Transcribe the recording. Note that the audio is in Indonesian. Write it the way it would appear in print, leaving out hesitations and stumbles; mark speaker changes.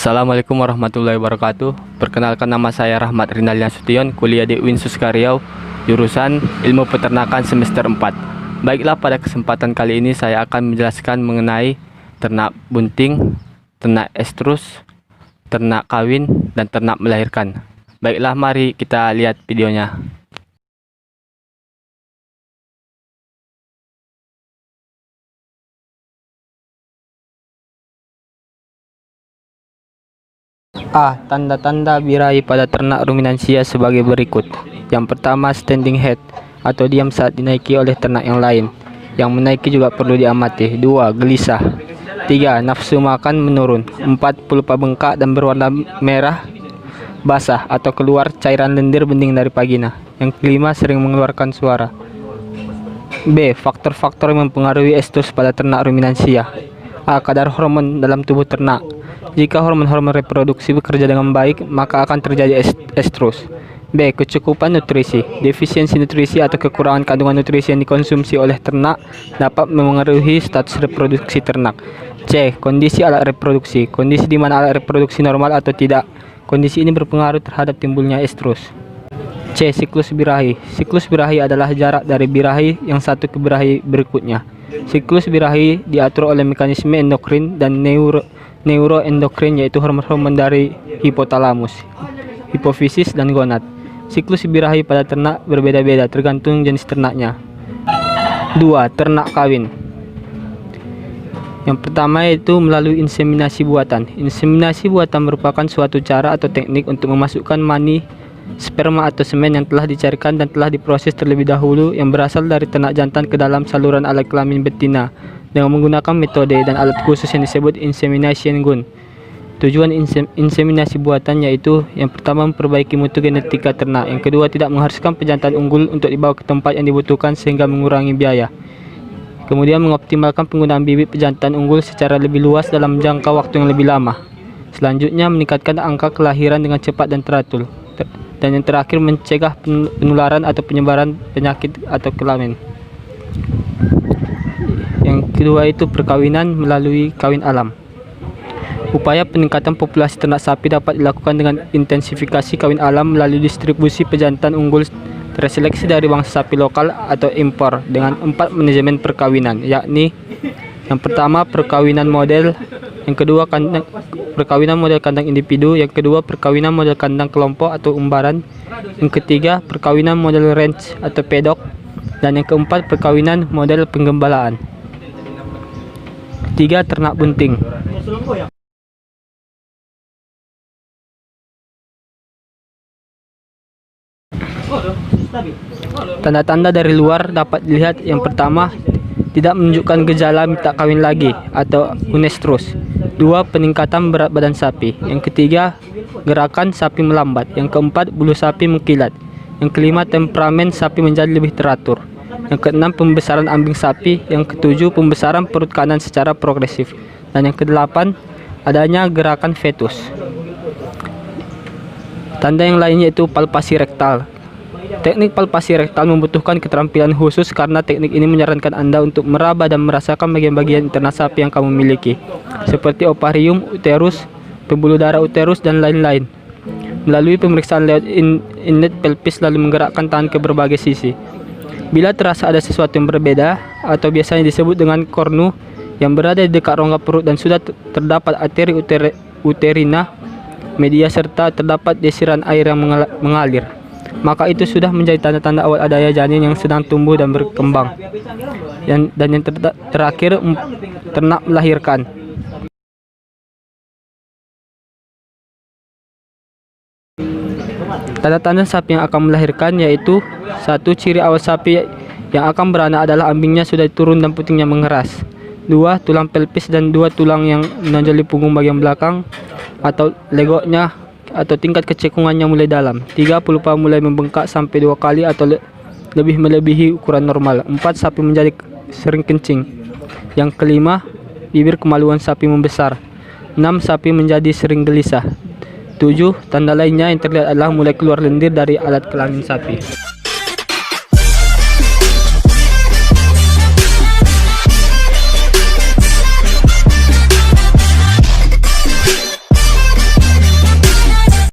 Speaker 1: Assalamualaikum warahmatullahi wabarakatuh. Perkenalkan, nama saya Rahmat Rinaldi Nasution, kuliah di UIN Suska Riau, jurusan Ilmu Peternakan semester 4. Baiklah, pada kesempatan kali ini saya akan menjelaskan mengenai ternak bunting, ternak estrus, ternak kawin, dan ternak melahirkan. Baiklah, mari kita lihat videonya. Tanda-tanda birahi pada ternak ruminansia sebagai berikut. Yang pertama, standing head atau diam saat dinaiki oleh ternak yang lain. Yang menaiki juga perlu diamati. 2. Gelisah. 3. Nafsu makan menurun. 4. Pelupa bengkak dan berwarna merah basah atau keluar cairan lendir bening dari vagina. Yang kelima, sering mengeluarkan suara. B. Faktor-faktor yang mempengaruhi estrus pada ternak ruminansia. Kadar hormon dalam tubuh ternak. Jika hormon-hormon reproduksi bekerja dengan baik, maka akan terjadi estrus. B. Kecukupan nutrisi. Defisiensi nutrisi atau kekurangan kandungan nutrisi yang dikonsumsi oleh ternak dapat memengaruhi status reproduksi ternak. C. Kondisi alat reproduksi. Kondisi di mana alat reproduksi normal atau tidak. Kondisi ini berpengaruh terhadap timbulnya estrus. C. Siklus birahi. Siklus birahi adalah jarak dari birahi yang satu ke birahi berikutnya. Siklus birahi diatur oleh mekanisme endokrin dan neuroendokrin, yaitu hormon-hormon dari hipotalamus, hipofisis, dan gonad. Siklus birahi pada ternak berbeda-beda tergantung jenis ternaknya. 2. Ternak kawin. Yang pertama yaitu melalui inseminasi buatan. Inseminasi buatan merupakan suatu cara atau teknik untuk memasukkan mani, sperma atau semen yang telah dicarikan dan telah diproses terlebih dahulu yang berasal dari ternak jantan ke dalam saluran alat kelamin betina dengan menggunakan metode dan alat khusus yang disebut insemination gun. Tujuan inseminasi buatan yaitu yang pertama, memperbaiki mutu genetika ternak. Yang kedua, tidak mengharuskan pejantan unggul untuk dibawa ke tempat yang dibutuhkan sehingga mengurangi biaya. Kemudian, mengoptimalkan penggunaan bibit pejantan unggul secara lebih luas dalam jangka waktu yang lebih lama. Selanjutnya, meningkatkan angka kelahiran dengan cepat dan teratur. Dan yang terakhir, mencegah penularan atau penyebaran penyakit atau kelamin. Yang kedua itu perkawinan melalui kawin alam. Upaya peningkatan populasi ternak sapi dapat dilakukan dengan intensifikasi kawin alam melalui distribusi pejantan unggul terseleksi dari bangsa sapi lokal atau impor dengan 4 manajemen perkawinan, yakni yang pertama, perkawinan model. Yang kedua, perkawinan model kandang individu. Yang kedua, perkawinan model kandang kelompok atau umbaran. Yang ketiga, perkawinan model range atau pedok. Dan yang keempat, perkawinan model penggembalaan. 3. Ternak bunting. Tanda-tanda dari luar dapat dilihat. Yang pertama, tidak menunjukkan gejala minta kawin lagi atau unestrus. 2. Peningkatan berat badan sapi. Yang ketiga, gerakan sapi melambat. Yang keempat, bulu sapi mengkilat. Yang kelima, temperamen sapi menjadi lebih teratur. Yang keenam, pembesaran ambing sapi. Yang ketujuh, pembesaran perut kanan secara progresif. Dan yang kedelapan, adanya gerakan fetus. Tanda yang lainnya itu palpasi rektal. Teknik palpasi rektal membutuhkan keterampilan khusus karena teknik ini menyarankan Anda untuk meraba dan merasakan bagian-bagian internal sapi yang kamu miliki, seperti ovarium, uterus, pembuluh darah uterus, dan lain-lain. Melalui pemeriksaan lewat inlet pelvis lalu menggerakkan tangan ke berbagai sisi. Bila terasa ada sesuatu yang berbeda atau biasanya disebut dengan kornu yang berada di dekat rongga perut dan sudah terdapat arteri uterina media serta terdapat desiran air yang mengalir, maka itu sudah menjadi tanda-tanda awal adanya janin yang sedang tumbuh dan berkembang. Dan yang terakhir, ternak melahirkan. Tanda-tanda sapi yang akan melahirkan yaitu: 1. Ciri awal sapi yang akan beranak adalah ambingnya sudah turun dan putingnya mengeras. 2. Tulang pelvis dan 2 tulang yang menonjol di punggung bagian belakang atau legoknya atau tingkat kecekungannya mulai dalam. 3. Pelupa mulai membengkak sampai 2 kali atau lebih melebihi ukuran normal. 4. Sapi menjadi sering kencing. Yang kelima, bibir kemaluan sapi membesar. 6. Sapi menjadi sering gelisah. 7. Tanda lainnya yang terlihat adalah mulai keluar lendir dari alat kelamin sapi.